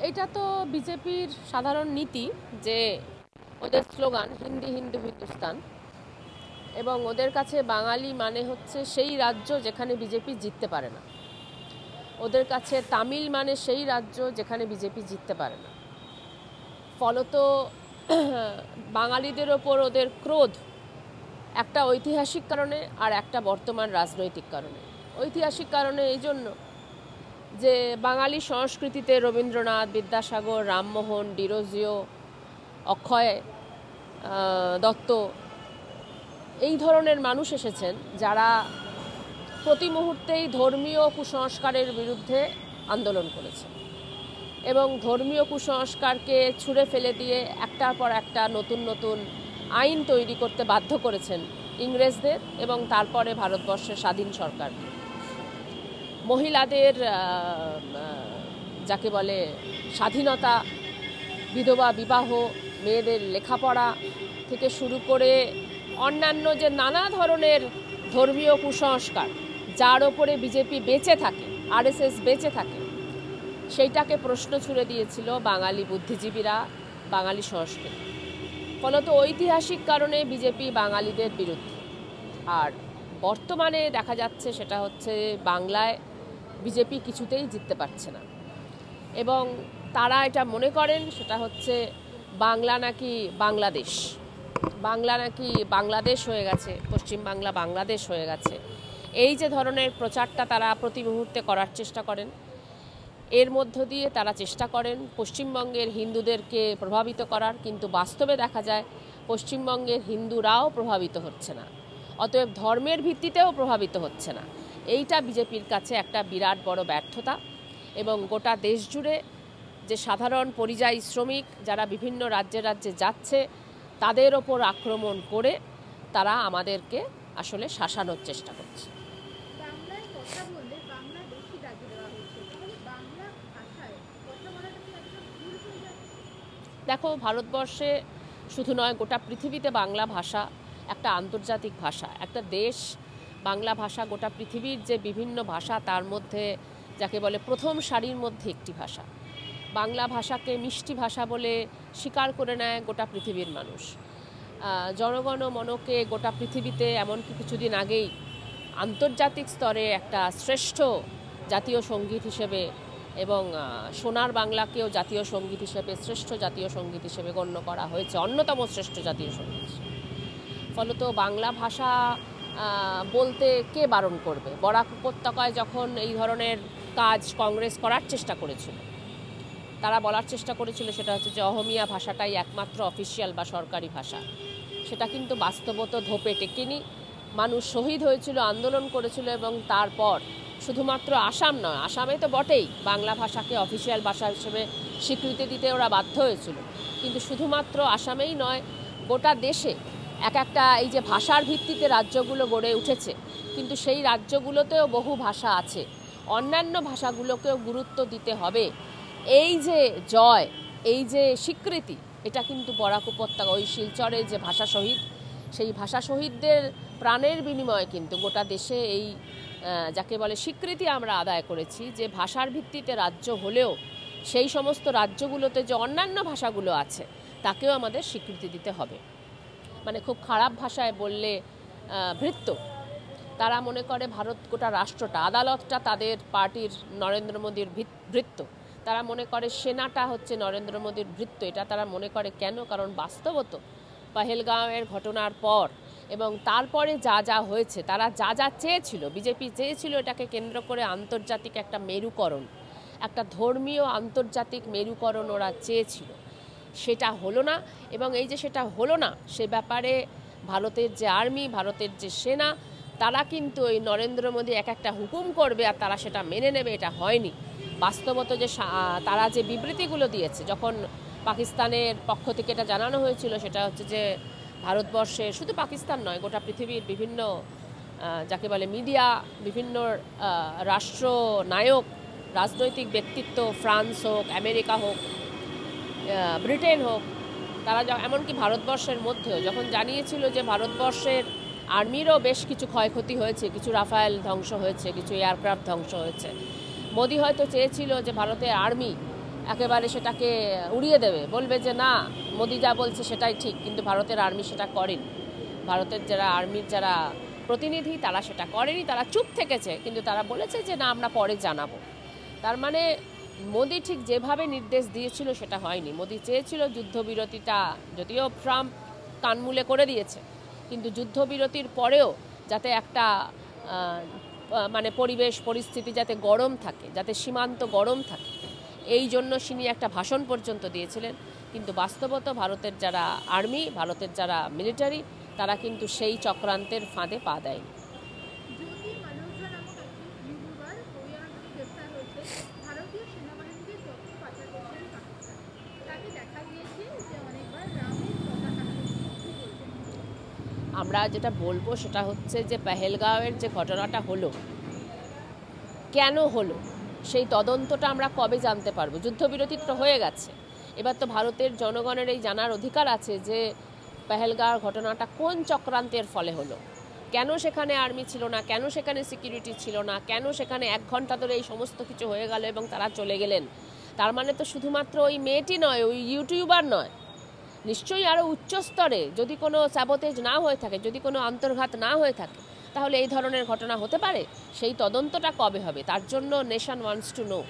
এটা তো বিজেপির সাধারণ নীতি যে ওদের স্লোগান হিন্দি হিন্দু হিন্দুস্তান, এবং ওদের কাছে বাঙালি মানে হচ্ছে সেই রাজ্য যেখানে বিজেপি জিততে পারে না। ওদের কাছে তামিল মানে সেই রাজ্য যেখানে বিজেপি জিততে পারে না। ফলত বাঙালিদের ওপর ওদের ক্রোধ একটা ঐতিহাসিক কারণে আর একটা বর্তমান রাজনৈতিক কারণে। ঐতিহাসিক কারণে এই জন্য যে বাঙালি সংস্কৃতিতে রবীন্দ্রনাথ, বিদ্যাসাগর, রামমোহন, ডিরোজিও, অক্ষয় দত্ত এই ধরনের মানুষ এসেছেন যারা প্রতি মুহূর্তেই ধর্মীয় কুসংস্কারের বিরুদ্ধে আন্দোলন করেছে এবং ধর্মীয় কুসংস্কারকে ছুঁড়ে ফেলে দিয়ে একটার পর একটা নতুন নতুন আইন তৈরি করতে বাধ্য করেছেন ইংরেজদের এবং তারপরে ভারতবর্ষের স্বাধীন সরকারকে। মহিলাদের যাকে বলে স্বাধীনতা, বিধবা বিবাহ, মেয়েদের লেখাপড়া থেকে শুরু করে অন্যান্য যে নানা ধরনের ধর্মীয় কুসংস্কার যার ওপরে বিজেপি বেঁচে থাকে, আরএসএস বেঁচে থাকে, সেইটাকে প্রশ্ন ছুড়ে দিয়েছিল বাঙালি বুদ্ধিজীবীরা, বাঙালি সংস্কৃতি। ফলত ঐতিহাসিক কারণে বিজেপি বাঙালিদের বিরুদ্ধে। আর বর্তমানে দেখা যাচ্ছে সেটা হচ্ছে বাংলায় বিজেপি কিছুতেই জিততে পারছে না এবং তারা এটা মনে করেন সেটা হচ্ছে বাংলা নাকি বাংলাদেশ, বাংলা নাকি বাংলাদেশ হয়ে গেছে, পশ্চিমবাংলা বাংলাদেশ হয়ে গেছে। এই যে ধরনের প্রচারটা তারা প্রতি মুহূর্তে করার চেষ্টা করেন, এর মধ্য দিয়ে তারা চেষ্টা করেন পশ্চিমবঙ্গের হিন্দুদেরকে প্রভাবিত করার, কিন্তু বাস্তবে দেখা যায় পশ্চিমবঙ্গের হিন্দুরাও প্রভাবিত হচ্ছে না, অতএব ধর্মের ভিত্তিতেও প্রভাবিত হচ্ছে না। এইটা বিজেপির কাছে একটা বিরাট বড় ব্যর্থতা এবং গোটা দেশ জুড়ে যে সাধারণ পরিযায়ী শ্রমিক যারা বিভিন্ন রাজ্যে রাজ্যে যাচ্ছে তাদের ওপর আক্রমণ করে তারা আমাদেরকে আসলে শাসানোর চেষ্টা করছে। দেখো, ভারতবর্ষে শুধু নয় গোটা পৃথিবীতে বাংলা ভাষা একটা আন্তর্জাতিক ভাষা। একটা দেশ বাংলা ভাষা গোটা পৃথিবীর যে বিভিন্ন ভাষা তার মধ্যে যাকে বলে প্রথম সারির মধ্যে একটি ভাষা। বাংলা ভাষাকে মিষ্টি ভাষা বলে স্বীকার করে নেয় গোটা পৃথিবীর মানুষ। জনগণ মনকে গোটা পৃথিবীতে এমনকি কিছুদিন আগেই আন্তর্জাতিক স্তরে একটা শ্রেষ্ঠ জাতীয় সঙ্গীত হিসেবে এবং সোনার বাংলাকেও জাতীয় সঙ্গীত হিসেবে, শ্রেষ্ঠ জাতীয় সঙ্গীত হিসেবে গণ্য করা হয়েছে, অন্যতম শ্রেষ্ঠ জাতীয় সঙ্গীত। ফলত বাংলা ভাষা বলতে কে বারণ করবে? বরাক উপত্যকায় যখন এই ধরনের কাজ কংগ্রেস করার চেষ্টা করেছিল, তারা বলার চেষ্টা করেছিল সেটা হচ্ছে যে অহমিয়া ভাষাটাই একমাত্র অফিসিয়াল বা সরকারি ভাষা। সেটা কিন্তু বাস্তবত ধোপে টেকেনি। মানুষ শহীদ হয়েছিল, আন্দোলন করেছিল এবং তারপর শুধুমাত্র আসাম নয়, আসামে তো বটেই বাংলা ভাষাকে অফিসিয়াল ভাষা হিসেবে স্বীকৃতি দিতে ওরা বাধ্য হয়েছিল, কিন্তু শুধুমাত্র আসামেই নয় গোটা দেশে এক একটা এই যে ভাষার ভিত্তিতে রাজ্যগুলো গড়ে উঠেছে, কিন্তু সেই রাজ্যগুলোতেও বহু ভাষা আছে, অন্যান্য ভাষাগুলোকেও গুরুত্ব দিতে হবে। এই যে জয়, এই যে স্বীকৃতি, এটা কিন্তু বরাক উপত্যকা ওই শিলচরের যে ভাষা শহীদ, সেই ভাষা শহীদদের প্রাণের বিনিময়ে কিন্তু গোটা দেশে এই যাকে বলে স্বীকৃতি আমরা আদায় করেছি যে ভাষার ভিত্তিতে রাজ্য হলেও সেই সমস্ত রাজ্যগুলোতে যে অন্যান্য ভাষাগুলো আছে তাকেও আমাদের স্বীকৃতি দিতে হবে। মানে খুব খারাপ ভাষায় বললে ভৃত্য। তারা মনে করে ভারত গোটা রাষ্ট্রটা, আদালতটা তাদের পার্টির নরেন্দ্র মোদীর ভৃত্য। তারা মনে করে সেনাটা হচ্ছে নরেন্দ্র মোদীর ভৃত্য। এটা তারা মনে করে কেন? কারণ বাস্তবত পহেলগাঁওয়ের ঘটনার পর এবং তারপরে যা যা হয়েছে, তারা যা যা চেয়েছিল, বিজেপি চেয়েছিল এটাকে কেন্দ্র করে আন্তর্জাতিক একটা মেরুকরণ, একটা ধর্মীয় আন্তর্জাতিক মেরুকরণ ওরা চেয়েছিল, সেটা হলো না। এবং এই যে সেটা হলো না সে ব্যাপারে ভারতের যে আর্মি, ভারতের যে সেনা, তারা কিন্তু ওই নরেন্দ্র মোদী এক একটা হুকুম করবে আর তারা সেটা মেনে নেবে, এটা হয়নি। বাস্তবত যে তারা যে বিবৃতিগুলো দিয়েছে, যখন পাকিস্তানের পক্ষ থেকে এটা জানানো হয়েছিল, সেটা হচ্ছে যে ভারতবর্ষের, শুধু পাকিস্তান নয় গোটা পৃথিবীর বিভিন্ন যাকে বলে মিডিয়া, বিভিন্ন রাষ্ট্রনায়ক, রাজনৈতিক ব্যক্তিত্ব, ফ্রান্স হোক, আমেরিকা হোক, ব্রিটেন হোক, তারা এমনকি ভারতবর্ষের মধ্যেও যখন জানিয়েছিল যে ভারতবর্ষের আর্মিরও বেশ কিছু ক্ষয়ক্ষতি হয়েছে, কিছু রাফায়েল ধ্বংস হয়েছে, কিছু এয়ারক্রাফট ধ্বংস হয়েছে, মোদি হয়তো চেয়েছিল যে ভারতের আর্মি একেবারে সেটাকে উড়িয়ে দেবে, বলবে যে না মোদি যা বলছে সেটাই ঠিক, কিন্তু ভারতের আর্মি সেটা করেনি। ভারতের যারা আর্মির যারা প্রতিনিধি তারা সেটা করেনি, তারা চুপ থেকেছে, কিন্তু তারা বলেছে যে না আমরা পরে জানাবো। তার মানে মোদি ঠিক যেভাবে নির্দেশ দিয়েছিল সেটা হয়নি। মোদি চেয়েছিল যুদ্ধবিরতিটা, যদিও ট্রাম্প কানমুলে করে দিয়েছে, কিন্তু যুদ্ধবিরতির পরেও যাতে একটা মানে পরিবেশ পরিস্থিতি যাতে গরম থাকে, যাতে সীমান্ত গরম থাকে, এই জন্য তিনি একটা ভাষণ পর্যন্ত দিয়েছিলেন। কিন্তু বাস্তবত ভারতের যারা আর্মি, ভারতের যারা মিলিটারি, তারা কিন্তু সেই চক্রান্তের ফাঁদে পা দেয়নি। আমরা যেটা বলবো সেটা হচ্ছে যে পেহেলগাঁওয়ের যে ঘটনাটা হলো, কেন হলো সেই তদন্তটা আমরা কবে জানতে পারবো? যুদ্ধবিরতি তো হয়ে গেছে, এবার তো ভারতের জনগণের এই জানার অধিকার আছে যে পেহেলগাঁওর ঘটনাটা কোন চক্রান্তের ফলে হলো, কেন সেখানে আর্মি ছিল না, কেন সেখানে সিকিউরিটি ছিল না, কেন সেখানে 1 ঘন্টা ধরে এই সমস্ত কিছু হয়ে গেল এবং তারা চলে গেলেন। তার মানে তো শুধুমাত্র ওই মেয়েটি নয়, ওই ইউটিউবার নয়, নিশ্চয়ই আরও উচ্চ স্তরে যদি কোনো স্যাবোটেজ না হয়ে থাকে, যদি কোনো অন্তর্ঘাত না হয়ে থাকে, তাহলে এই ধরনের ঘটনা হতে পারে। সেই তদন্তটা কবে হবে, তার জন্য নেশন ওয়ান্টস টু নো।